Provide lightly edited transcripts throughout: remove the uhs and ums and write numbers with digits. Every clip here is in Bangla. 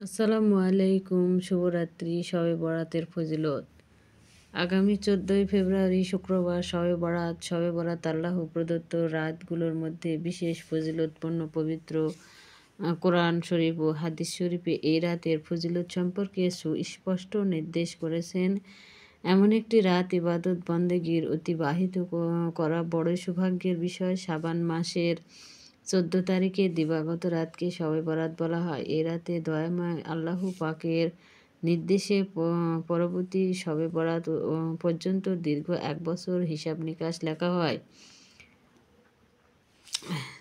আসসালামু আলাইকুম, শুভরাত্রি। শবে বরাতের ফজিলত। আগামী 14ই ফেব্রুয়ারি শুক্রবার শবে বরাত। শবে বরাত আল্লাহ প্রদত্ত রাতগুলোর মধ্যে বিশেষ ফজিলতপূর্ণ পবিত্র কোরআন শরীফ ও হাদিস শরীফে এই রাতের ফজিলত সম্পর্কে সুস্পষ্ট নির্দেশ করেছেন। এমন একটি রাত ইবাদত বন্দেগীর অতিবাহিত করা বড়ই সৌভাগ্যের বিষয়। শাবান মাসের 14 তারিখে দিবাগত রাতকে শবে বরাত বলা হয়। এই রাতে দয়াময় আল্লাহ পাকের নির্দেশে পরবর্তী শবে বরাত পর্যন্ত দীর্ঘ 1 বছর হিসাব নিকাশ লেখা হয়।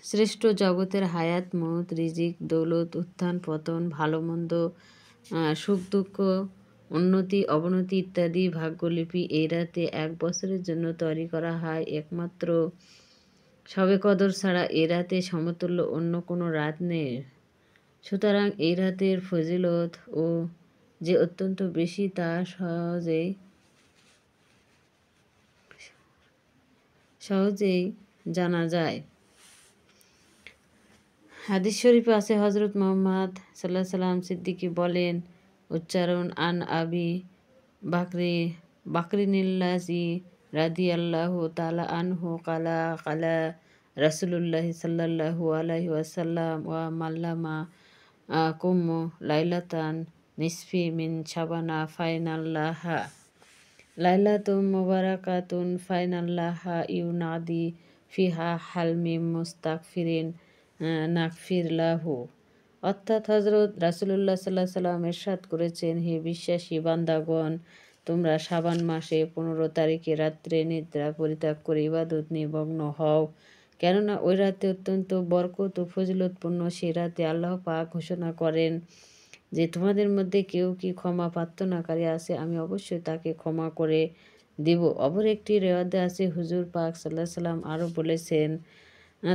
শ্রেষ্ঠ জগতের হায়াত, মৌত, রিজিক, দৌলত, উত্থান পতন, ভালো মন্দ, সুখ দুঃখ, উন্নতি অবনতি ইত্যাদি ভাগ্যলিপি এই রাতে 1 বছরের জন্য তৈরি করা হয়। একমাত্র শবে কদর ছাড়া এ রাতে সমতুল্য অন্য কোনো রাত নেই। সুতরাং এই রাতের ফজিলত ও যে অত্যন্ত বেশি তা সহজেই জানা যায়। হাদিস শরীফে আছে, হজরত মুহাম্মদ সাল্লাল্লাহু আলাইহি সাল্লাম সিদ্দিকী বলেন, উচ্চারণ আন আবি বাকরিনিল্লাজি রাদিয়াল্লাহু তাআলা আনহু কালা কালা রাসূলুল্লাহ সাল্লাল্লাহু আলাইহি ওয়াসাল্লাম ওয়া মাল্লামা কুম লাইলাতান নিসফি মিন শাবানা ফাইনাল্লাহা লাইলাতুম মুবারাকাতুন ফাইনাল্লাহা ইউনাদি ফিহা হালমিম মুস্তাগফিরিন নাগফির লাহু। অর্থাৎ হযরত রাসূলুল্লাহ সাল্লাল্লাহু আলাইহি সাল্লাম ইরশাদ করেছেন, হে বিশ্বাসী বান্দাগণ, তোমরা শাবান মাসে 15 তারিখে রাত্রে নিদ্রা পরিত্যাগ করে ইবাদত নিমগ্ন হও, কেননা ওই রাতে অত্যন্ত বরকত ও ফজিলতপূর্ণ। সে রাতে আল্লাহ পাক ঘোষণা করেন যে, তোমাদের মধ্যে কেউ কি ক্ষমা প্রার্থনাকারী আছে, আমি অবশ্যই তাকে ক্ষমা করে দিব। অপর একটি রিওয়ায়েতে আছে, হুজুর পাক সাল্লাল্লাহু আলাইহি সাল্লাম আরও বলেছেন,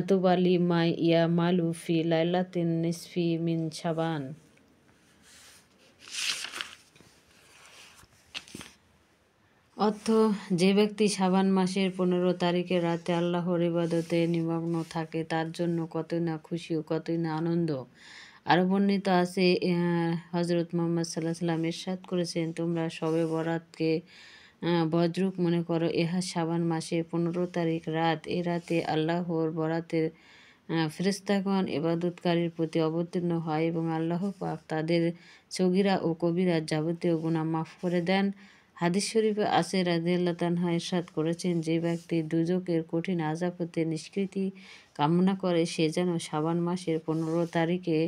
তুবালি মাই ইয়া মালু ফি লাইলাতিন নিসফি মিন শাবান। অর্থ, যে ব্যক্তি শাবান মাসের 15 তারিখের রাতে আল্লাহর ইবাদতে নিমগ্ন থাকে তার জন্য কতই না খুশি ও কতই না আনন্দ। আরও বর্ণিত আছে, হযরত মুহাম্মদ সাল্লাল্লাহু আলাইহি সাল্লাম ইরশাদ করেছেন, তোমরা শবে বরাতকে বজ্রুক মনে করো। ইহা শাবান মাসের 15 তারিখ রাত। এ রাতে আল্লাহর বরাতের ফেরেশতাগণ ইবাদতকারীর প্রতি অবতীর্ণ হয় এবং আল্লাহ পাক তাদের সগীরা ও কবিরা যাবতীয় গুনাহ মাফ করে দেন। হাদিস শরীফে আছে, রাদিয়াল্লাহু তাআলা ইরশাদ করেছেন, যে ব্যক্তি দুজকের কঠিন আযাব হতে নিষ্কৃতি কামনা করে সে যেন শাবান মাসের 15 তারিখে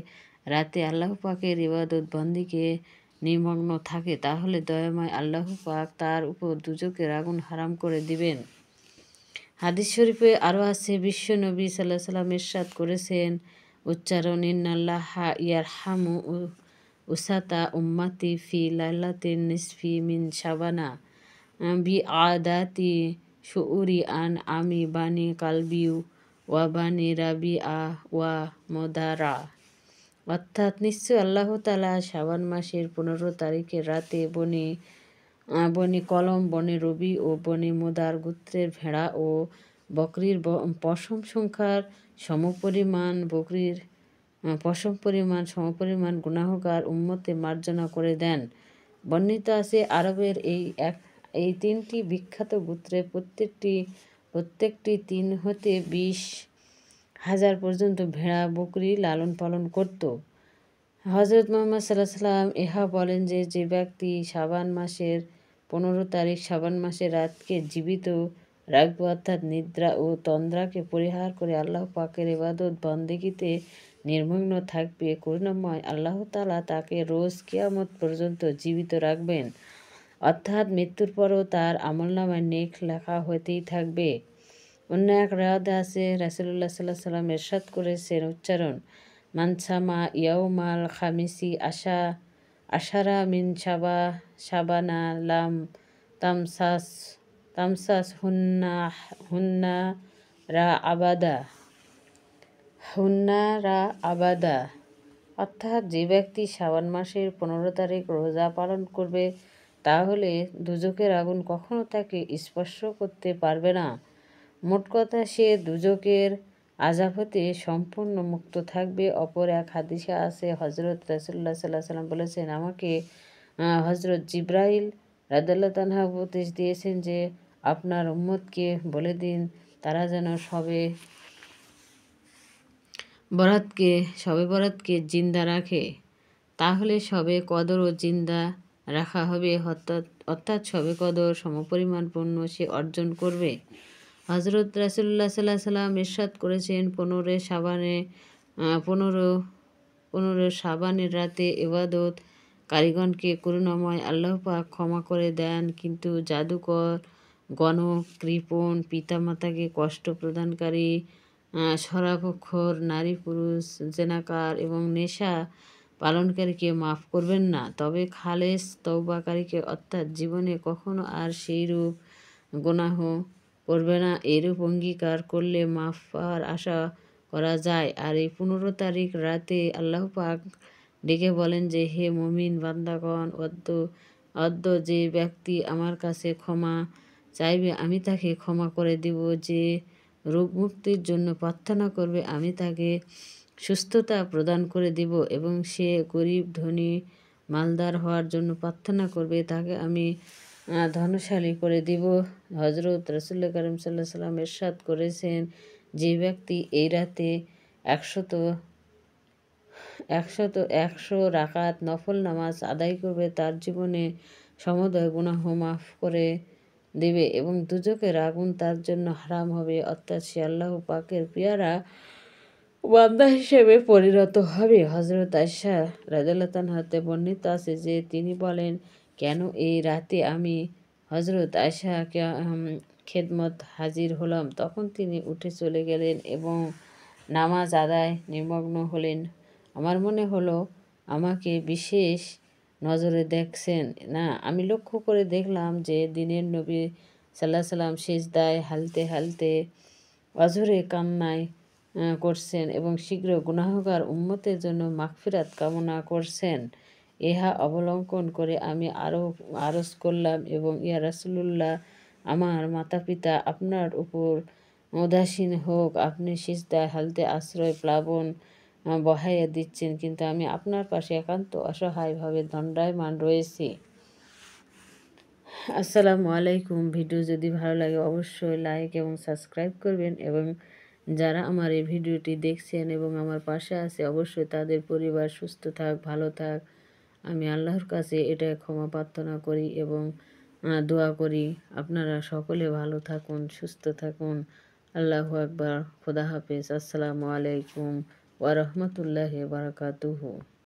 রাতে আল্লাহ পাকের ইবাদত বন্দিকে নিমগ্ন থাকে, তাহলে দয়াময় আল্লাহ পাক তার উপর দুজকের আগুন হারাম করে দিবেন। হাদিস শরীফে আরও আছে, বিশ্ব নবী সাল্লাল্লাহু আলাইহি সাল্লাম ইরশাদ করেছেন, উচ্চারণ ইন্নাল্লাহা ইয়ারহামু উসাতা উম্মাতি ফি লাইলাতিন নিসফি মিন শাবানা বিআদাতি শুউরি আন আমি বানি কালবিউ ওয়া বানি রাবিআ ওয়া মুদারা। অর্থাৎ, নিশ্চয় আল্লাহ তাআলা শাবান মাসের 15 তারিখের রাতে বনি কলম, বনি রবি ও বনি মুদার গোত্রের ভেড়া ও বকরির পশম সংখ্যার সমপরিমাণ গুনাহগার উম্মতে মার্জনা করে দেন। বর্ণিত আছে, আরবের এই 3টি বিখ্যাত গোত্রের প্রত্যেকটি 3 হতে 20,000 পর্যন্ত ভেড়া বকরি লালন পালন করত। হযরত মুহাম্মদ সাল্লাল্লাহু আলাইহি সাল্লাম ইহা বলেন যে, যে ব্যক্তি শাবান মাসের 15 তারিখ শাবান মাসের রাতকে জীবিত রাখবে, অর্থাৎ নিদ্রা ও তন্দ্রাকে পরিহার করে আল্লাহ পাকের ইবাদত বন্দেগীতে নির্মগ্ন থাকবে, করুণাময় আল্লাহ তাআলা তাকে রোজ কিয়ামত পর্যন্ত জীবিত রাখবেন, অর্থাৎ মৃত্যুর পরও তার আমলনামায় নেক লেখা হতেই থাকবে। অন্য এক রিওয়ায়াতে আছে, রাসূলুল্লাহ সাল্লাল্লাহু আলাইহি সাল্লাম ইরশাদ করেছেন, উচ্চারণ মান সামা ইয়াউমাল খামিসি আশারা মিন শাবানা লাম তামসাস হুন্না রা আবাদা। অর্থাৎ, যে ব্যক্তি শাবান মাসের 15 তারিখ রোজা পালন করবে তাহলে দুজকের আগুন কখনো তাকে স্পর্শ করতে পারবে না। মোট কথা, সে দুজকের আযাব হতে সম্পূর্ণ মুক্ত থাকবে। অপর এক হাদিসে আছে হযরত রাসূলুল্লাহ সাল্লাল্লাহু আলাইহি ওয়াসাল্লাম বলেছেন, আমাকে হযরত জিবরাইল রাদিয়াল্লাহু তাআলা উপদেশ দিয়েছেন যে আপনার উম্মতকে বলে দিন তারা যেন শবে বরাতকে জিন্দা রাখে, তাহলে শবে কদরও জিন্দা রাখা হবে, অর্থাৎ শবে কদর সমপরিমাণ পুণ্য সে অর্জন করবে। হযরত রাসূলুল্লাহ সাল্লাল্লাহু আলাইহি ওয়াসাল্লাম ইরশাদ করেছেন, 15 শাবানের রাতে ইবাদত কারীগণকে করুণাময় আল্লাহ পাক ক্ষমা করে দেন, কিন্তু জাদুকর, গণক, কৃপণ, পিতামাতাকে কষ্ট প্রদানকারী, শরাবখোর, নারী পুরুষ, জেনাকার এবং নেশা পালনকারীকে মাফ করবেন না। তবে খালেস তওবাকারীকে, অর্থাৎ জীবনে কখনো আর সেইরূপ গুনাহ করবে না, এরূপ অঙ্গীকার করলে মাফ পাওয়ার আশা করা যায়। আর এই 15 তারিখ রাতে আল্লাহ পাক ডেকে বলেন যে, হে মুমিন বান্দাগণ, অদ্য যে ব্যক্তি আমার কাছে ক্ষমা চাইবে আমি তাকে ক্ষমা করে দিব, যে রোগ মুক্তির জন্য প্রার্থনা করবে আমি তাকে সুস্থতা প্রদান করে দিব, এবং সে গরিব, ধনী, মালদার হওয়ার জন্য প্রার্থনা করবে তাকে আমি ধনশালী করে দিব। হযরত রাসূলুল্লাহ কারীম সাল্লাল্লাহু আলাইহি ওয়াসাল্লাম ইরশাদ করেছেন, যে ব্যক্তি এই রাতে 100 রাকাত নফল নামাজ আদায় করবে তার জীবনে সমুদয় গুনাহ মাফ করে দেবে এবং দুজকের আগুন তার জন্য হারাম হবে, অর্থাৎ সে আল্লাহ পাকের পেয়ারা বান্দা হিসেবে পরিণত হবে। হযরত আয়েশা রাদিয়াল্লাহু তাআলা হতে বর্ণিত আছে যে তিনি বলেন, কেন এই রাতে আমি হযরত আয়েশা খেদমত হাজির হলাম, তখন তিনি উঠে চলে গেলেন এবং নামাজ আদায় নিমগ্ন হলেন। আমার মনে হলো আমাকে বিশেষ নজরে দেখছেন না। আমি লক্ষ্য করে দেখলাম যে দিনের নবী সাল্লাল্লাহু আলাইহি ওয়াসাল্লাম সিজদায় হালতে হালতে অঝরে কান্নায় করছেন এবং শীঘ্র গুনাহগার উম্মতের জন্য মাগফিরাত কামনা করছেন। ইহা অবলম্বন করে আমি আরজ করলাম, এবং ইয়া রাসূলুল্লাহ, আমার মাতা-পিতা আপনার উপর উদাসীন হোক, আপনি সিজদায় হালতে আশ্রয় প্লাবন বহাইয়া দিচ্ছেন, কিন্তু আমি আপনার পাশে একান্ত অসহায়ভাবে দণ্ডায়মান রয়েছি। আসসালামু আলাইকুম। ভিডিও যদি ভালো লাগে অবশ্যই লাইক এবং সাবস্ক্রাইব করবেন, এবং যারা আমার এই ভিডিওটি দেখছেন এবং আমার পাশে আছে অবশ্যই তাদের পরিবার সুস্থ থাক, ভালো থাক। আমি আল্লাহর কাছে এটা ক্ষমা প্রার্থনা করি এবং দোয়া করি আপনারা সকলে ভালো থাকুন, সুস্থ থাকুন। আল্লাহু আকবার। খোদা হাফেজ। আসসালামু আলাইকুম ওয়া রাহমাতুল্লাহি ওয়া বারাকাতুহু।